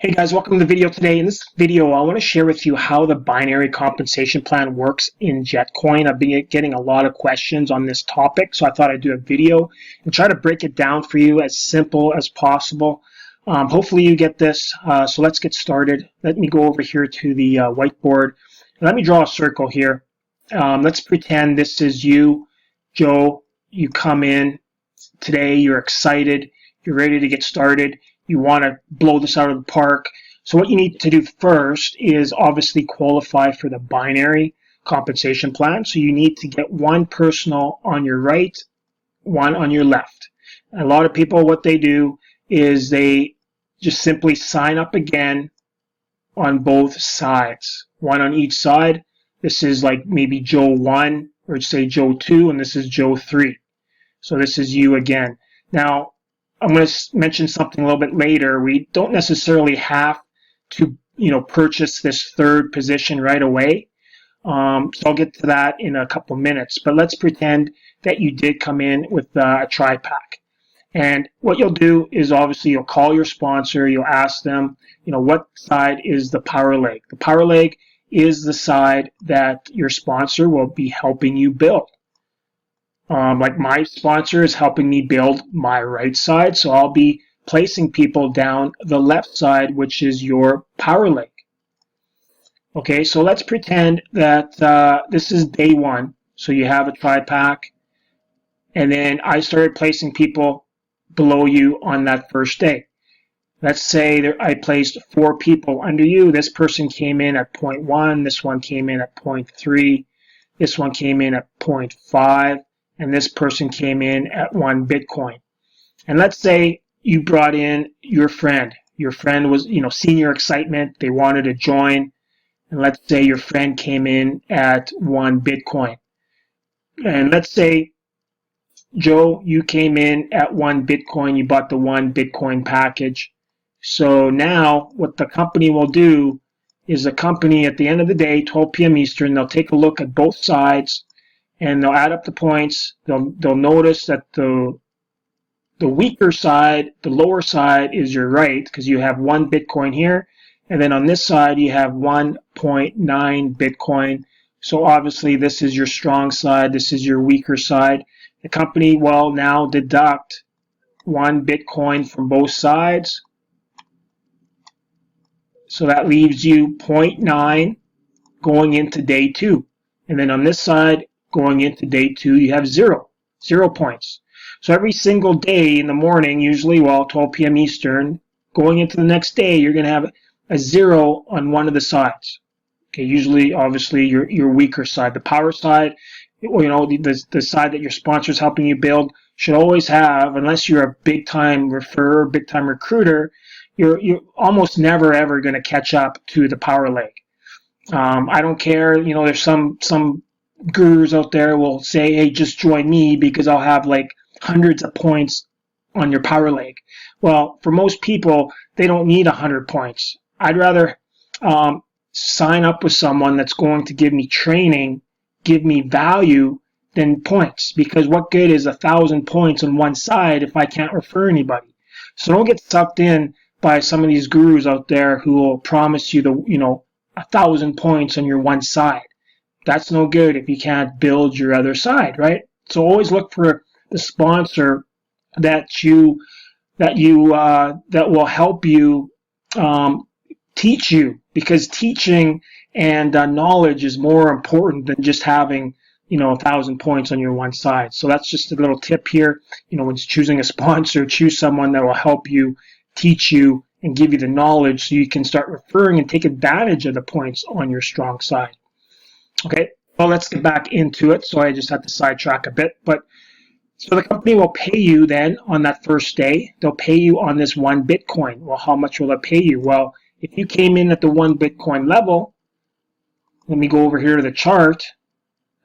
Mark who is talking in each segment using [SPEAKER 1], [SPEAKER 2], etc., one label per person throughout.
[SPEAKER 1] Hey guys, welcome to the video today. In this video, I want to share with you how the binary compensation plan works in JetCoin. I've been getting a lot of questions on this topic, so I thought I'd do a video and try to break it down for you as simple as possible. Hopefully you get this. So let's get started. Let me go over here to the whiteboard. Let me draw a circle here. Let's pretend this is you, Joe. You come in today, you're excited, you're ready to get started. You want to blow this out of the park. So what you need to do first is obviously qualify for the binary compensation plan. So you need to get one personal on your right, one on your left. And a lot of people, what they do is they just simply sign up again on both sides, one on each side. This is like maybe Joe 1 or say Joe 2, and this is Joe 3. So this is you again. Now, I'm going to mention something a little bit later. We don't necessarily have to, purchase this third position right away. So I'll get to that in a couple minutes. But let's pretend that you did come in with a tri-pack. And what you'll do is obviously you'll call your sponsor. You'll ask them, what side is the power leg? The power leg is the side that your sponsor will be helping you build. Like my sponsor is helping me build my right side, so I'll be placing people down the left side, which is your power leg. Okay, so let's pretend that this is day 1. So you have a tri-pack, and then I started placing people below you on that first day. Let's say I placed 4 people under you. This person came in at 0.1, this one came in at 0.3, this one came in at 0.5, and this person came in at 1 Bitcoin. And let's say you brought in your friend. Your friend was, seen your excitement. They wanted to join. And let's say your friend came in at 1 Bitcoin. And let's say, Joe, you came in at 1 Bitcoin. You bought the 1 Bitcoin package. So now what the company will do is the company at the end of the day, 12 p.m. Eastern, they'll take a look at both sides, and they'll add up the points. They'll notice that the weaker side, the lower side, is your right, because you have 1 Bitcoin here, and then on this side you have 1.9 Bitcoin. So obviously this is your strong side, this is your weaker side. The company will now deduct 1 Bitcoin from both sides. So that leaves you 0.9 going into day 2. And then on this side, going into day 2, you have 0 points. So every single day in the morning, usually 12 p.m. Eastern, going into the next day, you're going to have a 0 on one of the sides. Okay, usually, obviously, your weaker side. The power side, the side that your sponsor is helping you build should always have, unless you're a big-time referrer, big-time recruiter, you're almost never ever going to catch up to the power leg. I don't care, there's some gurus out there will say, hey, just join me because I'll have like hundreds of points on your power leg. Well, for most people, they don't need 100 points. I'd rather sign up with someone that's going to give me training, give me value, than points. Because what good is 1,000 points on one side if I can't refer anybody? So don't get sucked in by some of these gurus out there who will promise you 1,000 points on your one side. That's no good if you can't build your other side, right? So always look for the sponsor that will help you teach you, because teaching and knowledge is more important than just having 1,000 points on your one side. So that's just a little tip here. When choosing a sponsor, choose someone that will help you, teach you, and give you the knowledge so you can start referring and take advantage of the points on your strong side. Okay, well, let's get back into it. So I just had to sidetrack a bit. So the company will pay you then on that first day. They'll pay you on this 1 Bitcoin. Well, how much will they pay you? Well, if you came in at the 1 Bitcoin level, let me go over here to the chart.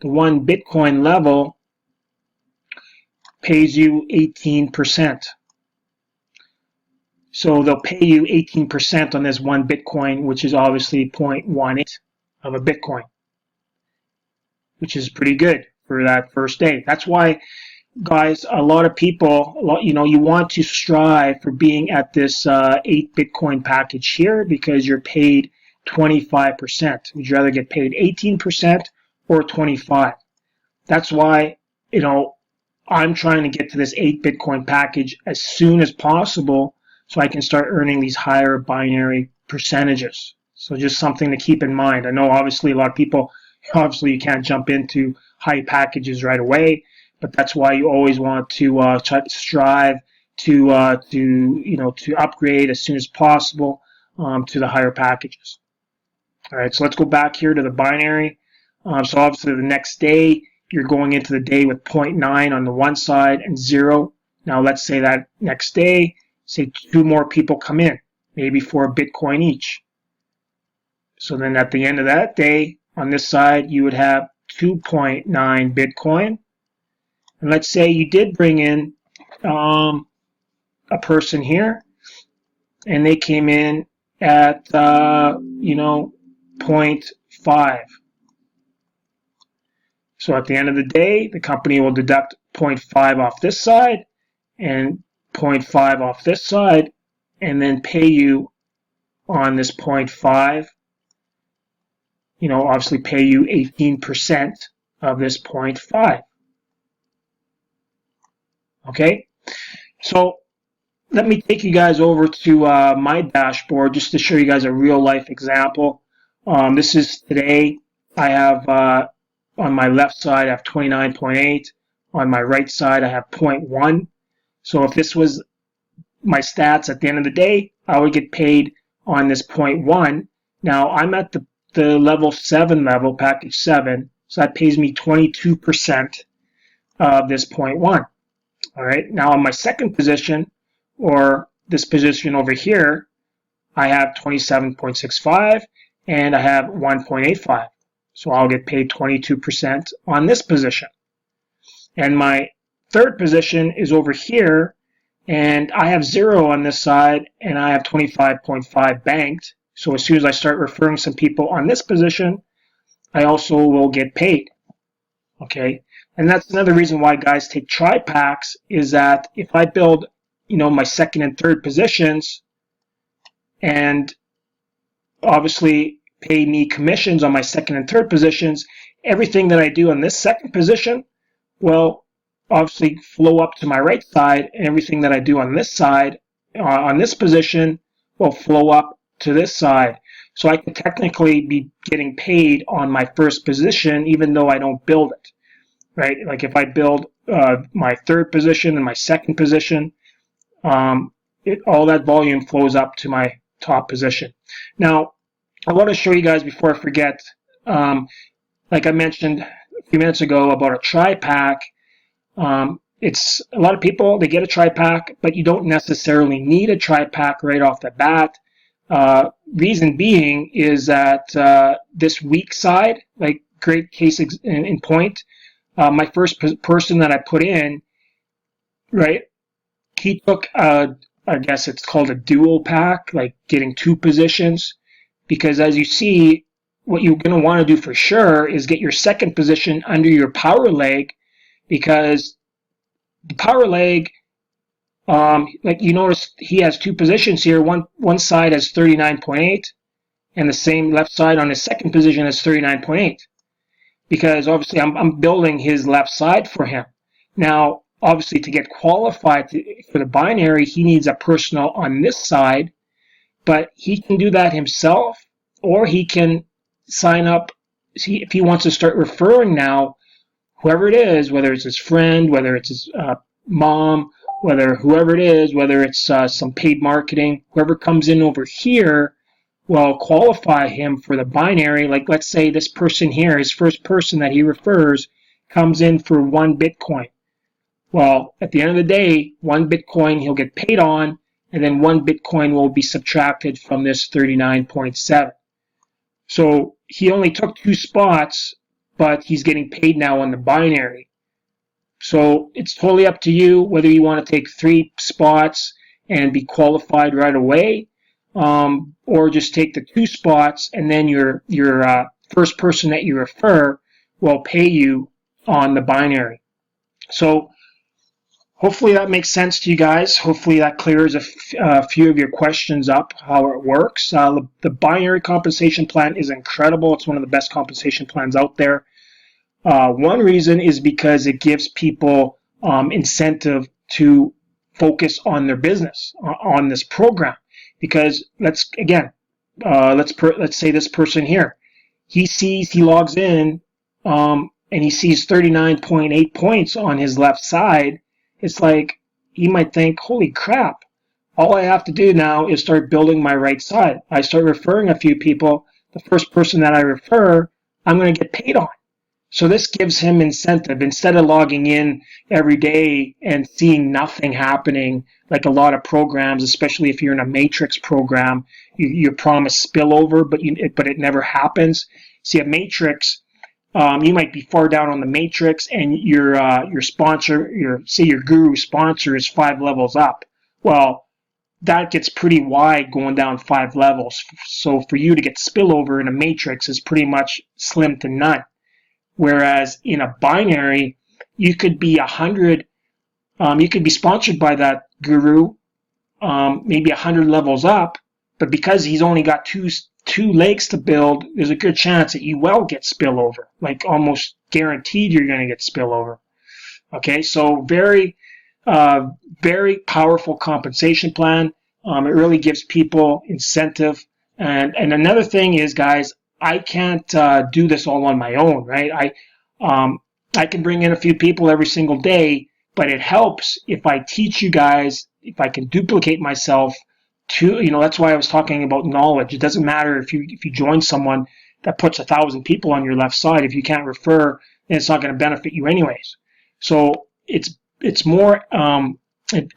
[SPEAKER 1] The 1 Bitcoin level pays you 18%. So they'll pay you 18% on this 1 Bitcoin, which is obviously 0.18 of a Bitcoin, which is pretty good for that first day. That's why guys, a lot of people, you want to strive for being at this 8 Bitcoin package here because you're paid 25%. Would you rather get paid 18% or 25? That's why, I'm trying to get to this 8 Bitcoin package as soon as possible so I can start earning these higher binary percentages. So just something to keep in mind. I know obviously a lot of people, obviously you can't jump into high packages right away, but that's why you always want to try to strive to upgrade as soon as possible to the higher packages. All right, so let's go back here to the binary. So obviously the next day, you're going into the day with 0.9 on the one side and 0. Now let's say that next day, say 2 more people come in, maybe for a Bitcoin each. So then at the end of that day, on this side, you would have 2.9 Bitcoin. And let's say you did bring in a person here, and they came in at, 0.5. So at the end of the day, the company will deduct 0.5 off this side and 0.5 off this side, and then pay you on this 0.5. Obviously pay you 18% of this 0.5. Okay, so let me take you guys over to my dashboard just to show you guys a real life example. This is today. I have on my left side I have 29.8. On my right side I have 0.1. So if this was my stats at the end of the day, I would get paid on this 0.1. Now I'm at the level 7 level, package 7, so that pays me 22% of this 0.1. All right, now on my second position, or this position over here, I have 27.65 and I have 1.85. So I'll get paid 22% on this position. And my third position is over here, and I have 0 on this side, and I have 25.5 banked. So as soon as I start referring some people on this position, I also will get paid. Okay, and that's another reason why guys take tri-packs, is that if I build, my second and third positions, and obviously pay me commissions on my second and third positions, everything that I do on this second position will obviously flow up to my right side, and everything that I do on this side, on this position, will flow up to this side. So I can technically be getting paid on my first position even though I don't build it, right? Like if I build my third position and my second position, all that volume flows up to my top position. Now, I want to show you guys before I forget, like I mentioned a few minutes ago about a tri-pack. It's a lot of people, they get a tri-pack, but you don't necessarily need a tri-pack right off the bat. Reason being is that this weak side, like great case in point, my first person that I put in, right, he took, I guess it's called a dual pack, like getting 2 positions. Because as you see, what you're going to want to do for sure is get your second position under your power leg, because the power leg, like you notice he has 2 positions here. One side has 39.8 and the same left side on his second position has 39.8. Because obviously I'm building his left side for him. Now, obviously to get qualified for the binary, he needs a personal on this side. But he can do that himself, or he can sign up. See, if he wants to start referring now, whoever it is, whether it's his friend, whether it's his mom, whoever it is, whether it's some paid marketing, whoever comes in over here will qualify him for the binary. Like let's say this person here, his first person that he refers, comes in for 1 Bitcoin. Well, at the end of the day, 1 Bitcoin he'll get paid on, and then 1 Bitcoin will be subtracted from this 39.7. So he only took 2 spots, but he's getting paid now on the binary. So it's totally up to you whether you want to take 3 spots and be qualified right away, or just take the 2 spots, and then your first person that you refer will pay you on the binary. So Hopefully that makes sense to you guys. Hopefully that clears a few of your questions up, how it works. The binary compensation plan is incredible. It's one of the best compensation plans out there. One reason is because it gives people incentive to focus on their business, on this program. Because let's say this person here, he logs in, and he sees 39.8 points on his left side. It's like he might think, holy crap, all I have to do now is start building my right side. I start referring a few people. The first person that I refer, I'm going to get paid on. So this gives him incentive. Instead of logging in every day and seeing nothing happening, like a lot of programs, especially if you're in a matrix program, you're promised spillover, but it never happens. See, a matrix, you might be far down on the matrix, and your sponsor, your guru sponsor is 5 levels up. Well, that gets pretty wide going down 5 levels. So for you to get spillover in a matrix is pretty much slim to none. Whereas in a binary, you could be 100, you could be sponsored by that guru, maybe 100 levels up, but because he's only got two legs to build, there's a good chance that you will get spillover, like almost guaranteed you're going to get spillover. Okay, so very powerful compensation plan. It really gives people incentive. And another thing is, guys, I can't do this all on my own, right? I can bring in a few people every single day, but it helps if I teach you guys, if I can duplicate myself to, that's why I was talking about knowledge. It doesn't matter if you join someone that puts 1,000 people on your left side. If you can't refer, then it's not going to benefit you anyways. So it's more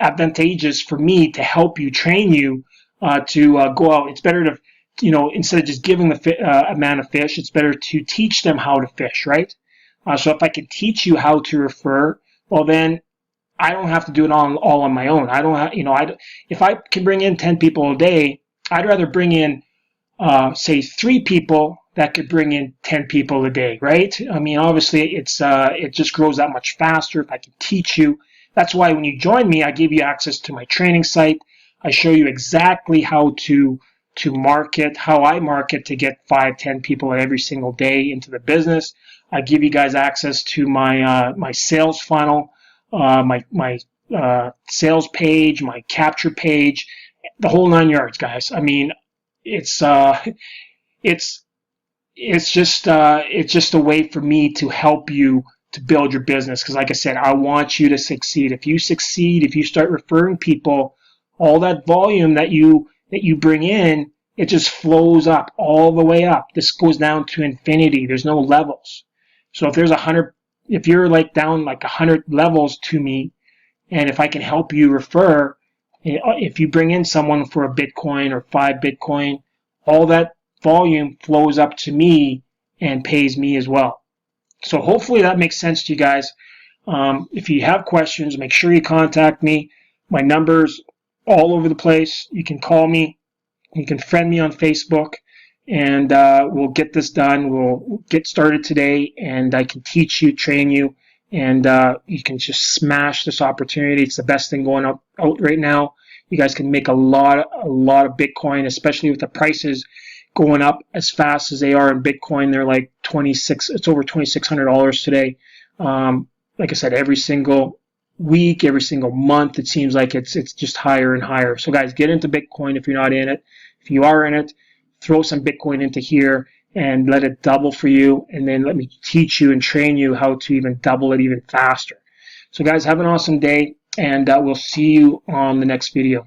[SPEAKER 1] advantageous for me to help you, train you to go out. It's better to, instead of just giving a man a fish, it's better to teach them how to fish, right? So if I can teach you how to refer, well then I don't have to do it all on my own. I don't have, if I can bring in 10 people a day, I'd rather bring in, say 3 people that could bring in 10 people a day, right? I mean, obviously it just grows that much faster if I can teach you. That's why when you join me, I give you access to my training site. I show you exactly how to market, how I market to get 5-10 people every single day into the business. I give you guys access to my sales funnel, my sales page, my capture page, the whole 9 yards, guys. I mean, it's just a way for me to help you to build your business, because like I said, I want you to succeed. If you succeed, if you start referring people, all that volume that you bring in, it just flows up all the way up. This goes down to infinity. There's no levels. So if there's 100, if you're like down like 100 levels to me, and if I can help you refer, if you bring in someone for a Bitcoin or 5 Bitcoin, all that volume flows up to me and pays me as well. So hopefully that makes sense to you guys. If you have questions, make sure you contact me. My number's all over the place. You can call me. You can friend me on Facebook, and we'll get this done. We'll get started today, and I can teach you, train you, and you can just smash this opportunity. It's the best thing going out right now. You guys can make a lot of Bitcoin, especially with the prices going up as fast as they are in Bitcoin. They're like it's over $2,600 today. Like I said, every single week, every single month, it seems like it's just higher and higher. So guys, get into Bitcoin if you're not in it. If you are in it, throw some Bitcoin into here and let it double for you, and then let me teach you and train you how to even double it even faster. So guys, have an awesome day, and we'll see you on the next video.